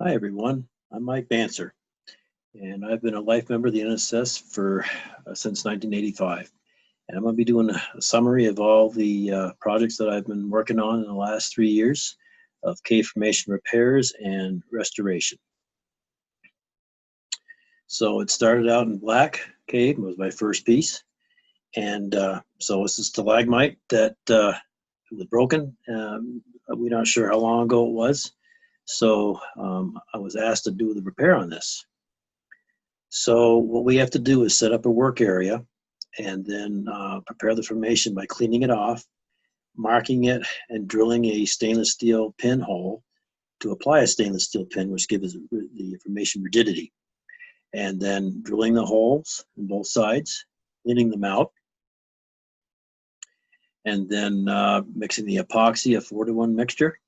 Hi everyone, I'm Mike Banser, and I've been a life member of the NSS for since 1985. And I'm going to be doing a summary of all the projects that I've been working on in the last 3 years of cave formation repairs and restoration. So it started out in Black Cave, was my first piece. And so it's a stalagmite that was broken. We're not sure how long ago it was. So I was asked to do the repair on this. So what we have to do is set up a work area and then prepare the formation by cleaning it off, marking it, and drilling a stainless steel pinhole to apply a stainless steel pin, which gives the formation rigidity. And then drilling the holes on both sides, cleaning them out, and then mixing the epoxy, a 4-to-1 mixture,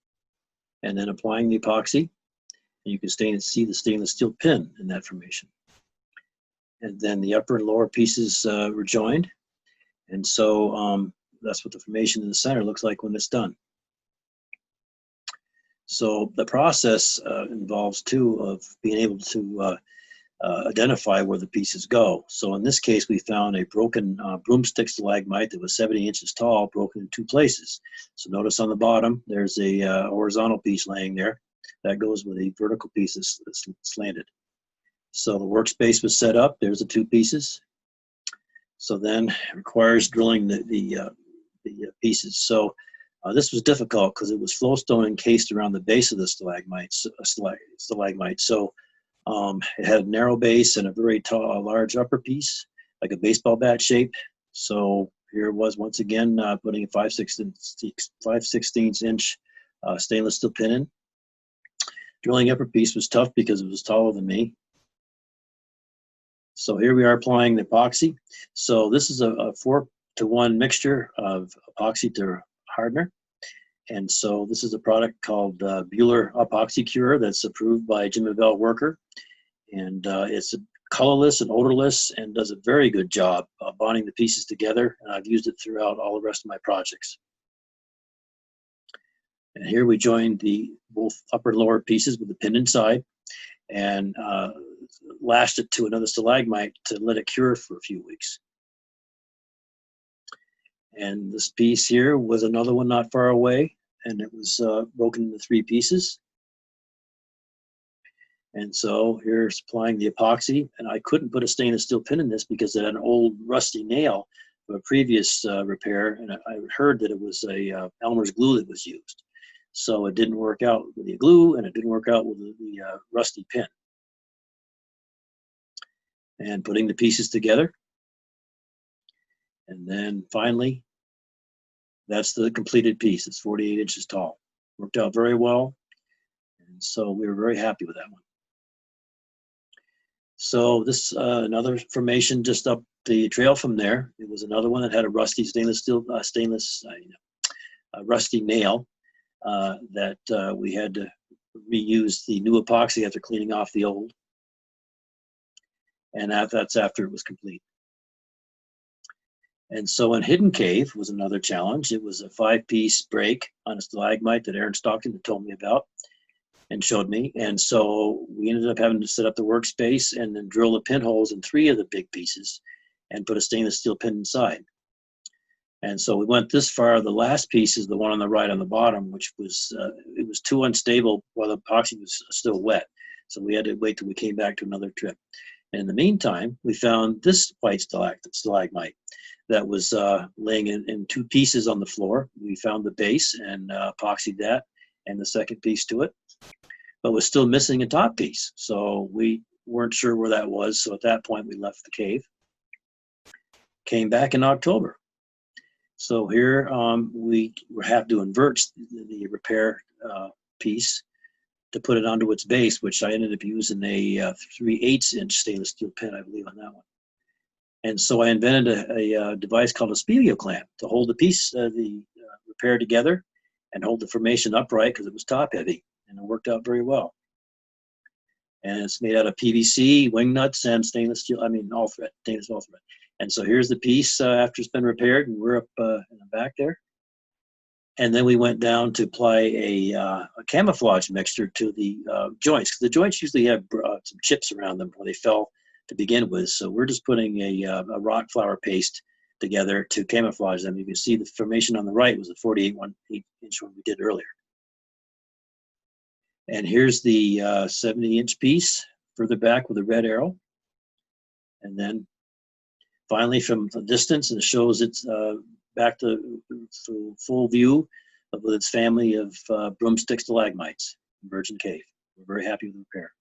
and then applying the epoxy. And you can see the stainless steel pin in that formation. And then the upper and lower pieces were joined. And so that's what the formation in the center looks like when it's done. So the process involves too of being able to identify where the pieces go. So in this case, we found a broken broomstick stalagmite that was 70 inches tall, broken in 2 places. So notice on the bottom, there's a horizontal piece laying there. That goes with a vertical piece that's slanted. So the workspace was set up. There's the 2 pieces. So then it requires drilling the pieces. So this was difficult because it was flowstone encased around the base of the stalagmite. So it had a narrow base and a very tall, large upper piece, like a baseball bat shape. So here it was once again putting a 5/16 inch stainless steel pin in. Drilling upper piece was tough because it was taller than me. So here we are applying the epoxy. So this is a 4-to-1 mixture of epoxy to hardener. And so this is a product called Buehler Epoxy Cure that's approved by Jim Avell Worker. And it's colorless and odorless and does a very good job bonding the pieces together. And I've used it throughout all the rest of my projects. And here we joined both upper and lower pieces with the pin inside and lashed it to another stalagmite to let it cure for a few weeks. And this piece here was another one not far away, and it was broken into 3 pieces. And so here's applying the epoxy, and I couldn't put a stainless steel pin in this because it had an old rusty nail from a previous repair, and I heard that it was a Elmer's glue that was used. So it didn't work out with the glue, and it didn't work out with the rusty pin. And putting the pieces together. And then finally, that's the completed piece. It's 48 inches tall. Worked out very well. And so we were very happy with that one. So this another formation just up the trail from there. It was another one that had a rusty stainless steel, rusty nail that we had to reuse the new epoxy after cleaning off the old. And that's after it was complete. And so in Hidden Cave was another challenge. It was a 5-piece break on a stalagmite that Aaron Stockton told me about and showed me. And so we ended up having to set up the workspace and then drill the pinholes in 3 of the big pieces and put a stainless steel pin inside. And so we went this far. The last piece is the one on the right on the bottom, which was, it was too unstable while the epoxy was still wet. So we had to wait till we came back to another trip. And in the meantime, we found this white stalagmite that was laying in 2 pieces on the floor. We found the base and epoxied that and the second piece to it, but was still missing a top piece. So we weren't sure where that was. So at that point, we left the cave. Came back in October. So here we have to invert the repair piece to put it onto its base, which I ended up using a 3/8 inch stainless steel pin, I believe, on that one. And so I invented a device called a speleo clamp to hold the piece, the repair together and hold the formation upright because it was top heavy, and it worked out very well. And it's made out of PVC, wing nuts, and stainless steel, all thread, stainless all thread. And so here's the piece after it's been repaired, and we're up in the back there. And then we went down to apply a camouflage mixture to the joints. The joints usually have some chips around them when they fell to begin with. So we're just putting a rock flour paste together to camouflage them. You can see the formation on the right was the 48-inch one we did earlier. And here's the 70-inch piece further back with a red arrow. And then finally from the distance, it shows it's back to full view with its family of broomstick stalagmites in Virgin Cave. We're very happy with the repair.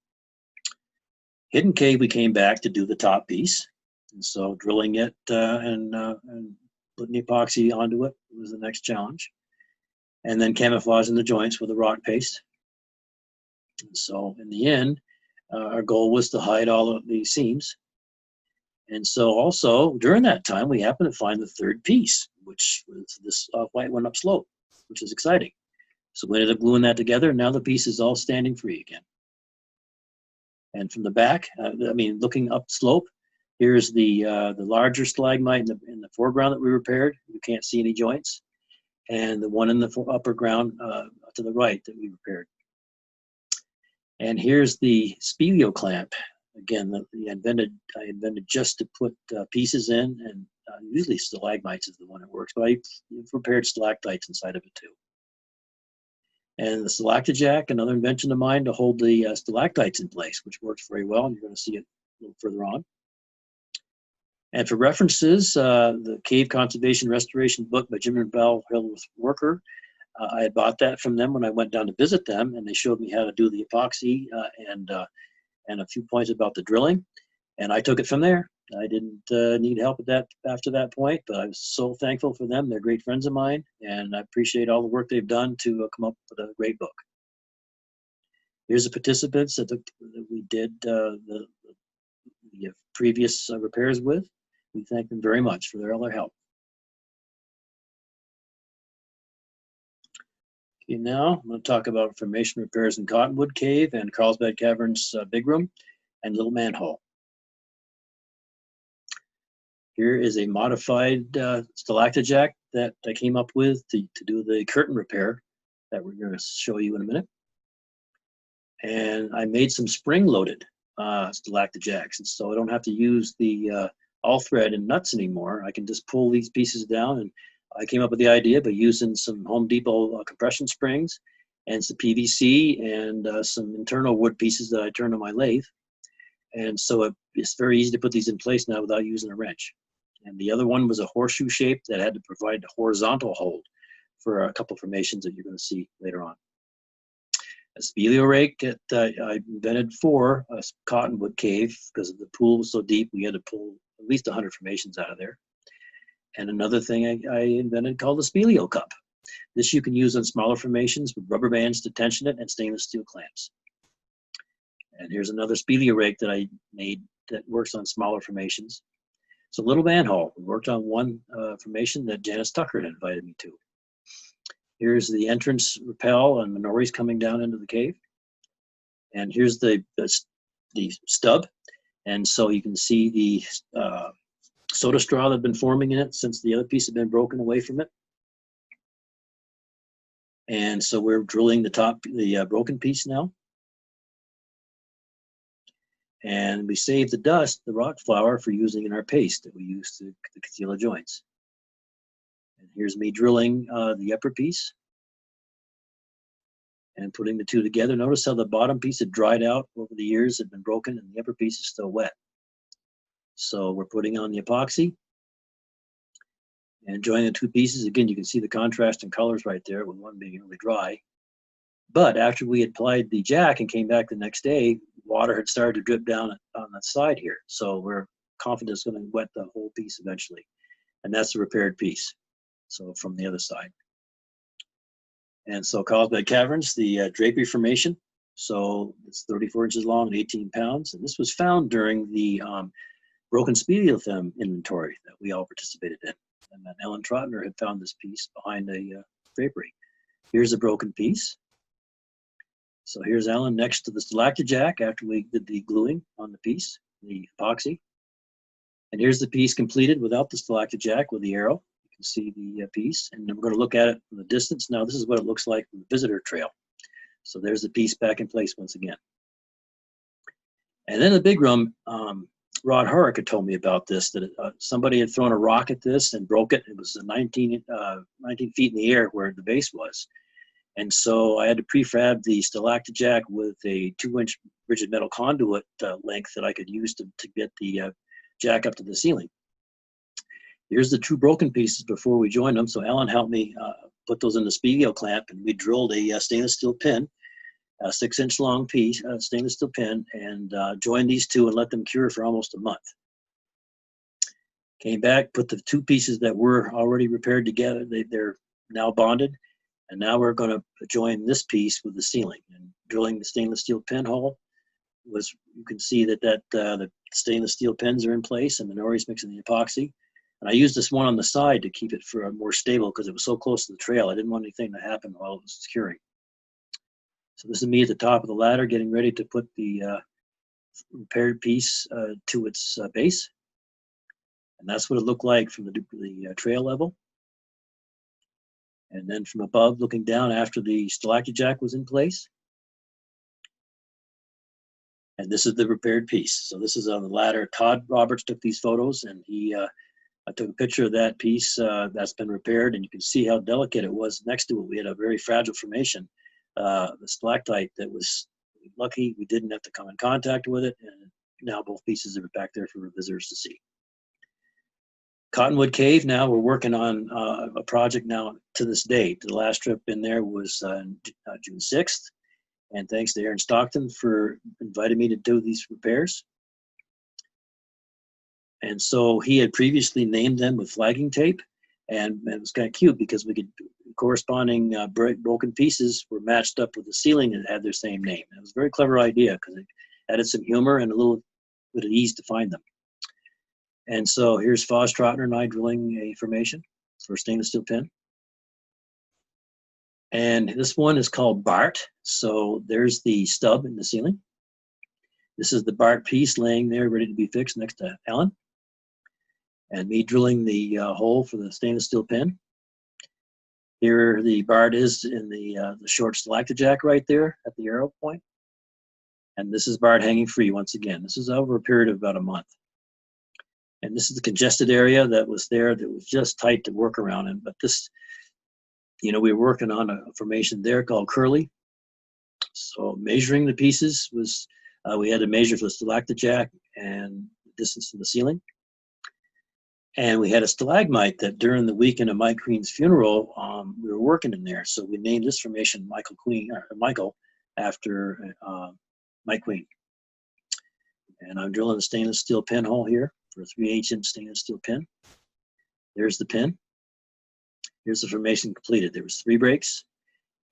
Hidden Cave, we came back to do the top piece. And so drilling it and putting epoxy onto it was the next challenge. And then camouflaging the joints with a rock paste. And so in the end, our goal was to hide all of the seams. And so also during that time, we happened to find the third piece, which was this white one upslope, which is exciting. So we ended up gluing that together, and now the piece is all standing free again. And from the back, looking up slope, here's the larger stalagmite in the foreground that we repaired. You can't see any joints. And the one in the upper ground to the right that we repaired. And here's the speleo clamp. Again, I invented just to put pieces in, and usually stalagmites is the one that works, but I prepared stalactites inside of it too. And the stalactijack, another invention of mine to hold the stalactites in place, which works very well, and you're going to see it a little further on. And for references, the Cave Conservation Restoration book by Jim and Bell Hillworth Worker, I had bought that from them when I went down to visit them, and they showed me how to do the epoxy and a few points about the drilling, and I took it from there. I didn't need help with that after that point, but I was so thankful for them. They're great friends of mine, and I appreciate all the work they've done to come up with a great book. Here's the participants that we did the previous repairs with. We thank them very much for all their help. Okay, now I'm going to talk about formation repairs in Cottonwood Cave and Carlsbad Caverns Big Room and Little Manhole. Here is a modified stalactijack that I came up with to do the curtain repair that we're going to show you in a minute. And I made some spring-loaded stalactijacks, and so I don't have to use the all thread and nuts anymore. I can just pull these pieces down, and I came up with the idea by using some Home Depot compression springs and some PVC and some internal wood pieces that I turned on my lathe. And so it's very easy to put these in place now without using a wrench. And the other one was a horseshoe shape that had to provide a horizontal hold for a couple formations that you're going to see later on. A speleo rake that I invented for a Cottonwood Cave because the pool was so deep we had to pull at least 100 formations out of there. And another thing I invented called the speleo cup. This you can use on smaller formations with rubber bands to tension it and stainless steel clamps. And here's another speleo rake that I made that works on smaller formations. So Little Manhole, we worked on one formation that Janice Tucker had invited me to. Here's the entrance rappel and Minori's coming down into the cave. And here's the stub. And so you can see the soda straw that had been forming in it since the other piece had been broken away from it. And so we're drilling the broken piece now. And we save the dust, the rock flour, for using in our paste that we use to conceal the joints. And here's me drilling the upper piece and putting the two together. Notice how the bottom piece had dried out over the years, had been broken, and the upper piece is still wet. So we're putting on the epoxy and joining the two pieces. Again, you can see the contrast in colors right there, with one being really dry. But after we had applied the jack and came back the next day, water had started to drip down on that side here. So we're confident it's going to wet the whole piece eventually. And that's the repaired piece. So from the other side. And so Carlsbad Caverns, the drapery formation. So it's 34 inches long and 18 pounds. And this was found during the broken speleothem inventory that we all participated in. And then Ellen Trotner had found this piece behind a drapery. Here's a broken piece. So here's Ellen next to the stalactijack after we did the gluing on the piece, the epoxy. And here's the piece completed without the stalactijack with the arrow. You can see the piece, and we're going to look at it from the distance. Now, this is what it looks like from the visitor trail. So there's the piece back in place once again. And then the big room, Rod Harrick had told me about this, that somebody had thrown a rock at this and broke it. It was 19 feet in the air where the base was. And so I had to prefab the stalactijack with a 2-inch rigid metal conduit length that I could use to get the jack up to the ceiling. Here's the two broken pieces before we joined them. So Alan helped me put those in the spiegeleo clamp, and we drilled a stainless steel pin, a 6-inch long piece, stainless steel pin, and joined these two and let them cure for almost a month. Came back, put the two pieces that were already repaired together. They're now bonded. And now we're going to join this piece with the ceiling. And drilling the stainless steel pinhole was, you can see that the stainless steel pins are in place, and Minori's mixing the epoxy. And I used this one on the side to keep it for more stable because it was so close to the trail. I didn't want anything to happen while it was curing. So this is me at the top of the ladder getting ready to put the repaired piece to its base. And that's what it looked like from the trail level. And then from above, looking down after the stalactijack was in place. And this is the repaired piece. So this is on the ladder. Todd Roberts took these photos, and I took a picture of that piece that's been repaired, and you can see how delicate it was next to it. We had a very fragile formation, the stalactite that was lucky we didn't have to come in contact with it, and now both pieces are back there for visitors to see. Cottonwood Cave, now we're working on a project now to this date. The last trip in there was June 6th. And thanks to Aaron Stockton for inviting me to do these repairs. And so he had previously named them with flagging tape. And it was kind of cute because we could, corresponding broken pieces were matched up with the ceiling and had their same name. It was a very clever idea because it added some humor and a little bit of ease to find them. And so here's Foz Trotner and I drilling a formation for a stainless steel pin. And this one is called Bart. So there's the stub in the ceiling. This is the Bart piece laying there ready to be fixed next to Alan. And me drilling the hole for the stainless steel pin. Here the Bart is in the short stalactijack right there at the arrow point. And this is Bart hanging free once again. This is over a period of about a month. And this is the congested area that was there that was just tight to work around in. But this, we were working on a formation there called Curly. So measuring the pieces was, we had to measure for the stalactijack and the distance from the ceiling. And we had a stalagmite that during the weekend of Mike Queen's funeral, we were working in there. So we named this formation Michael after Mike Queen. And I'm drilling a stainless steel pinhole here for a 3/8-inch stainless steel pin. There's the pin. Here's the formation completed. There was 3 breaks,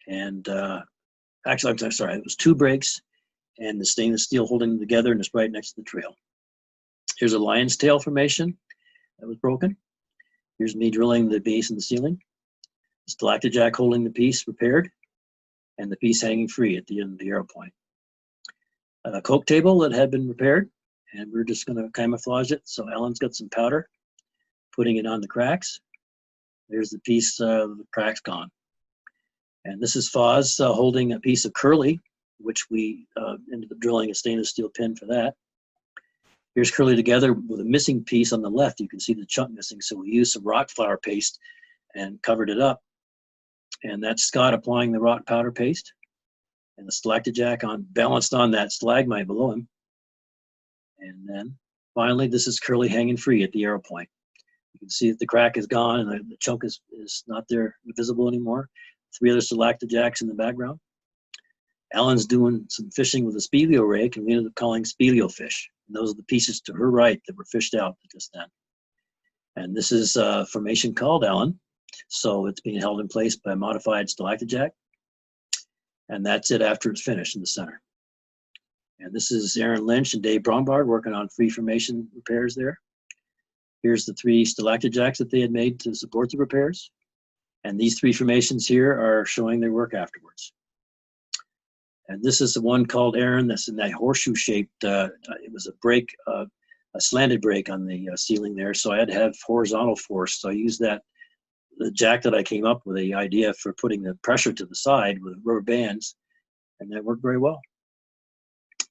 and actually, I'm sorry, it was 2 breaks, and the stainless steel holding them together, and it's right next to the trail. Here's a lion's tail formation that was broken. Here's me drilling the base in the ceiling. The stalactijack holding the piece repaired, and the piece hanging free at the end of the arrow point. A coke table that had been repaired, and we're just going to camouflage it. So Alan's got some powder, putting it on the cracks. There's the piece, the cracks gone. And this is Foz holding a piece of Curly, which we ended up drilling a stainless steel pin for that. Here's Curly together with a missing piece on the left. You can see the chunk missing. So we used some rock flour paste and covered it up. And that's Scott applying the rock powder paste. And the stalactijack balanced on that stalagmite below him. And then finally, this is Curly hanging free at the arrow point. You can see that the crack is gone and the chunk is not there visible anymore. 3 other stalactijacks in the background. Alan's doing some fishing with a speleo rake, and we ended up calling speleo fish. And those are the pieces to her right that were fished out just then. And this is a formation called Alan. So it's being held in place by a modified stalactijack. And that's it after it's finished in the center. And this is Aaron Lynch and Dave Brombard working on free formation repairs there. Here's the 3 stalactijacks that they had made to support the repairs. And these 3 formations here are showing their work afterwards. And this is the one called Aaron that's in that horseshoe-shaped, it was a break, a slanted break on the ceiling there. So I had to have horizontal force. So I used that the jack that I came up with, the idea for putting the pressure to the side with rubber bands, and that worked very well.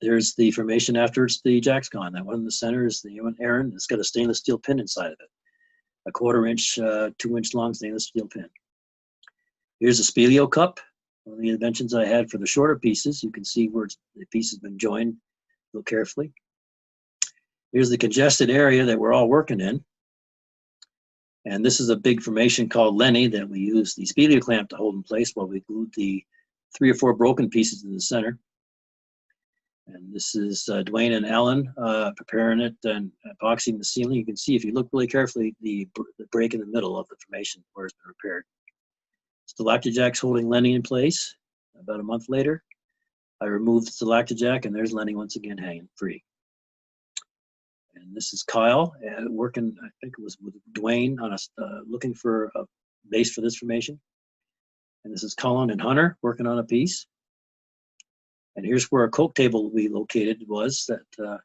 There's the formation after the jack's gone. That one in the center is the Aaron. It's got a stainless steel pin inside of it, a 1/4 inch, 2-inch long stainless steel pin. Here's a speleo cup, one of the inventions I had for the shorter pieces. You can see where the piece has been joined real carefully. Here's the congested area that we're all working in. And this is a big formation called Lenny that we use the speleo clamp to hold in place while we glued the 3 or 4 broken pieces in the center. And this is Dwayne and Alan preparing it and epoxying the ceiling. You can see, if you look really carefully, the break in the middle of the formation where it's been repaired. Stalactijack's holding Lenny in place. About a month later, I removed the Stalactijack, and there's Lenny once again hanging free. And this is Kyle working, I think it was with Dwayne, on looking for a base for this formation. And this is Colin and Hunter working on a piece. And here's where our coke table we located was that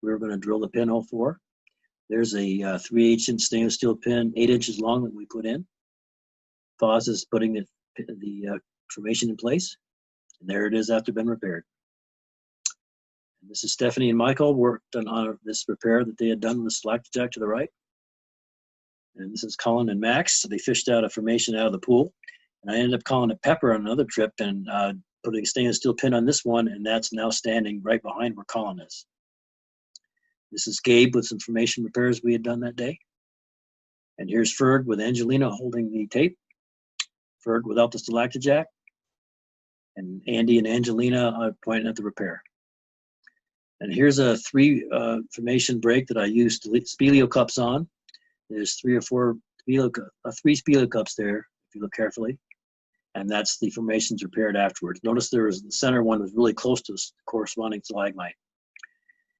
we were going to drill the pinhole for. There's a 3/8 inch stainless steel pin, 8 inches long, that we put in. Foz is putting the formation in place. And there it is after been repaired. And this is Stephanie and Michael worked on this repair that they had done with the Stalactijack to the right. And this is Colin and Max. So they fished out a formation out of the pool. And I ended up calling it Pepper on another trip and putting a stainless steel pin on this one, and that's now standing right behind where Colin is. This is Gabe with some formation repairs we had done that day. And here's Ferg with Angelina holding the tape. Ferg without the Stalactijack. And Andy and Angelina are pointing at the repair. And here's a 3 formation break that I used speleo cups on. There's 3 or 4 3 speleo cups there, if you look carefully. And that's the formations repaired afterwards. Notice the center one was really close to the corresponding stalagmite.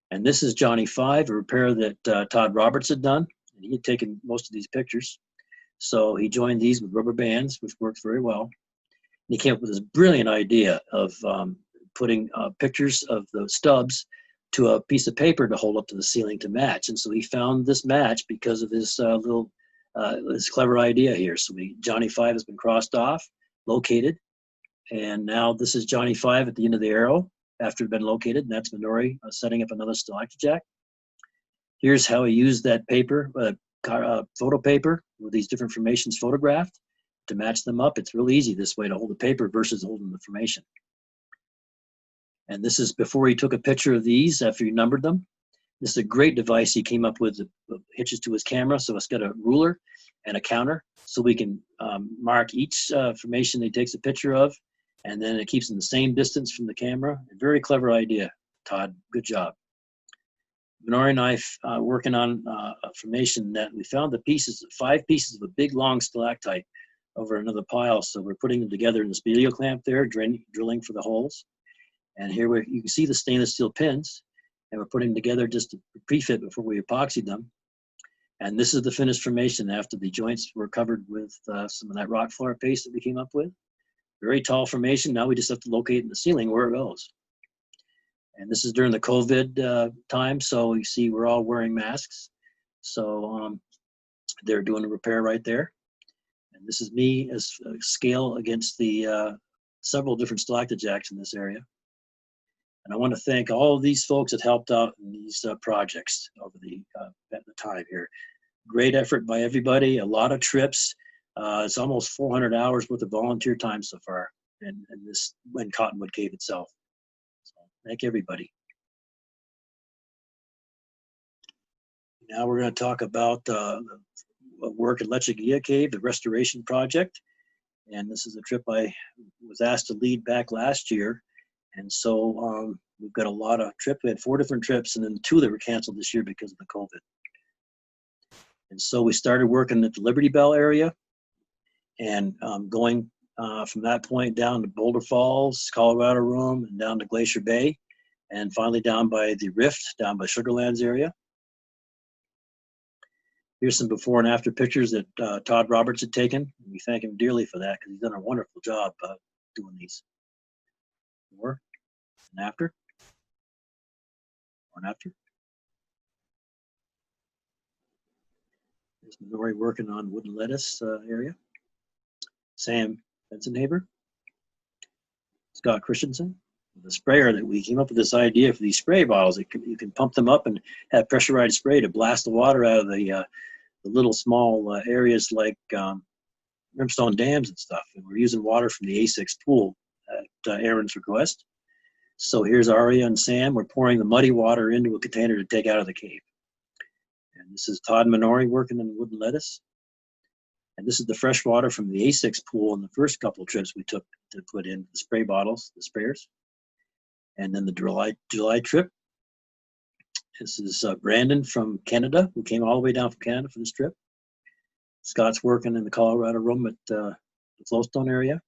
And this is Johnny 5, a repair that Todd Roberts had done. And he had taken most of these pictures. So he joined these with rubber bands, which worked very well. And he came up with this brilliant idea of putting pictures of the stubs to a piece of paper to hold up to the ceiling to match. And so he found this match because of his this clever idea here. So Johnny 5 has been crossed off, located, and now this is Johnny 5 at the end of the arrow after it had been located, and that's Minori setting up another Stalactijack. Here's how he used that paper, photo paper with these different formations photographed to match them up. It's real easy this way to hold the paper versus holding the formation. And this is before he took a picture of these after he numbered them. This is a great device he came up with that hitches to his camera, so it's got a ruler and a counter, so we can mark each formation he takes a picture of, and then it keeps them the same distance from the camera. A very clever idea, Todd. Good job. Minori and I working on a formation that we found the pieces, 5 pieces of a big long stalactite over another pile, so we're putting them together in the speleo clamp there, drilling for the holes. And here you can see the stainless steel pins, and we're putting them together just to pre-fit before we epoxied them. And this is the finished formation after the joints were covered with some of that rock floor paste that we came up with. Very tall formation. Now we just have to locate in the ceiling where it goes. And this is during the COVID time, so you see we're all wearing masks. So they're doing a repair right there. And this is me as scale against the several different Stalactijacks in this area. And I want to thank all of these folks that helped out in these projects over the time here. Great effort by everybody, a lot of trips. It's almost 400 hours worth of volunteer time so far in Cottonwood Cave itself. So thank everybody. Now we're going to talk about work at Lechuguilla Cave, the restoration project. And this is a trip I was asked to lead back last year. And so we've got a lot of trips. We had 4 different trips, and then 2 that were canceled this year because of the COVID. And so we started working at the Liberty Bell area and going from that point down to Boulder Falls, Colorado Room, and down to Glacier Bay, and finally down by the Rift, down by Sugarlands area. Here's some before and after pictures that Todd Roberts had taken. We thank him dearly for that because he's done a wonderful job doing these. Before and after. Before and after. There's Minori working on wooden lettuce area. Sam Bensenhaber, Scott Christensen, the sprayer that we came up with this idea for these spray bottles. You can pump them up and have pressurized spray to blast the water out of the little small areas like brimstone dams and stuff. And we're using water from the A6 pool at Aaron's request. So here's Aria and Sam. We're pouring the muddy water into a container to take out of the cave. And this is Todd Minori working on wooden lettuce. And this is the fresh water from the A6 pool in the first couple of trips we took to put in the spray bottles, the sprayers. And then the July trip. This is Brandon from Canada, who came all the way down from Canada for this trip. Scott's working in the Colorado room at the Flowstone area.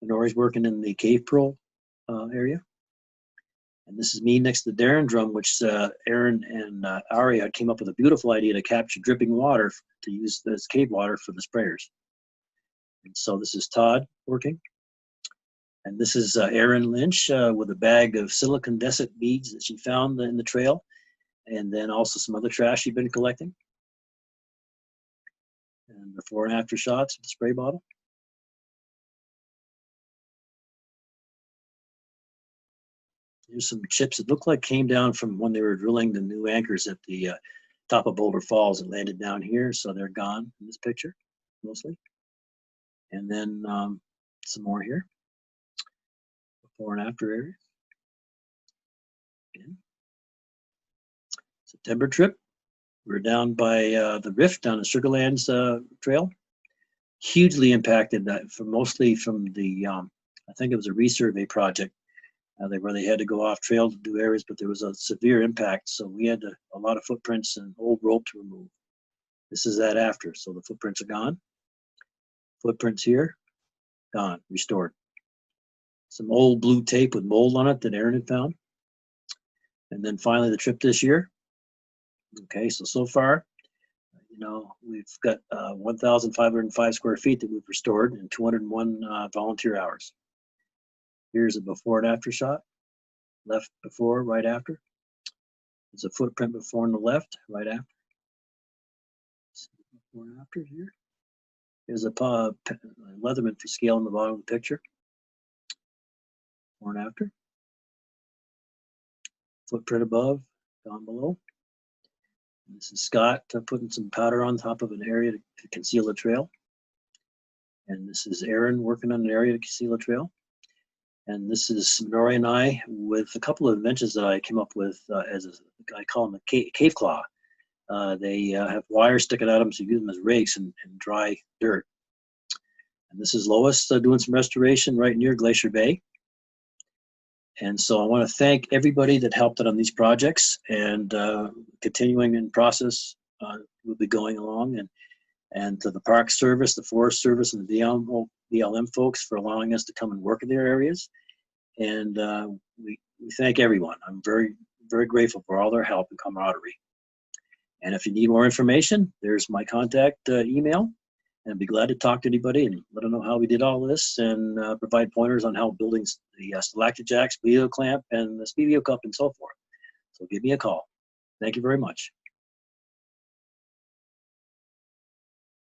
Minori's working in the Cave Pearl area. And this is me next to the Darren drum, which Aaron and Aria came up with a beautiful idea to capture dripping water to use as cave water for the sprayers. And so this is Todd working. And this is Erin Lynch with a bag of silicon-descent beads that she found in the trail, and then also some other trash she'd been collecting. And before and after shots of the spray bottle. Here's some chips that look like came down from when they were drilling the new anchors at the top of Boulder Falls and landed down here, so they're gone in this picture, mostly. And then some more here. Before and after areas. Again. September trip. We're down by the Rift down the Sugarlands Trail. Hugely impacted, mostly from the, I think it was a resurvey project where they had to go off trail to do areas, but there was a severe impact. So we had a lot of footprints and old rope to remove. This is that after. So the footprints are gone. Footprints here, gone, restored. Some old blue tape with mold on it that Aaron had found. And then finally the trip this year. Okay, so far, we've got 1,505 square feet that we've restored and 201 volunteer hours. Here's a before and after shot. Left before, right after. There's a footprint before on the left, right after. Before and after here. Here's a Leatherman for scale in the bottom of the picture. Before and after. Footprint above, down below. And this is Scott putting some powder on top of an area to conceal the trail. And this is Aaron working on an area to conceal the trail. And this is Minori and I with a couple of inventions that I came up with I call them a cave claw. They have wires sticking out of them, so you use them as rakes and dry dirt. And this is Lois doing some restoration right near Glacier Bay. And so I want to thank everybody that helped out on these projects, and continuing in process, we'll be going along, and to the Park Service, the Forest Service, and the BLM folks for allowing us to come and work in their areas. And we thank everyone. I'm very, very grateful for all their help and camaraderie. And if you need more information, there's my contact email. And I'd be glad to talk to anybody and let them know how we did all this and provide pointers on how building the stalactite jack, speedo clamp, and the speedo cup and so forth. So give me a call. Thank you very much.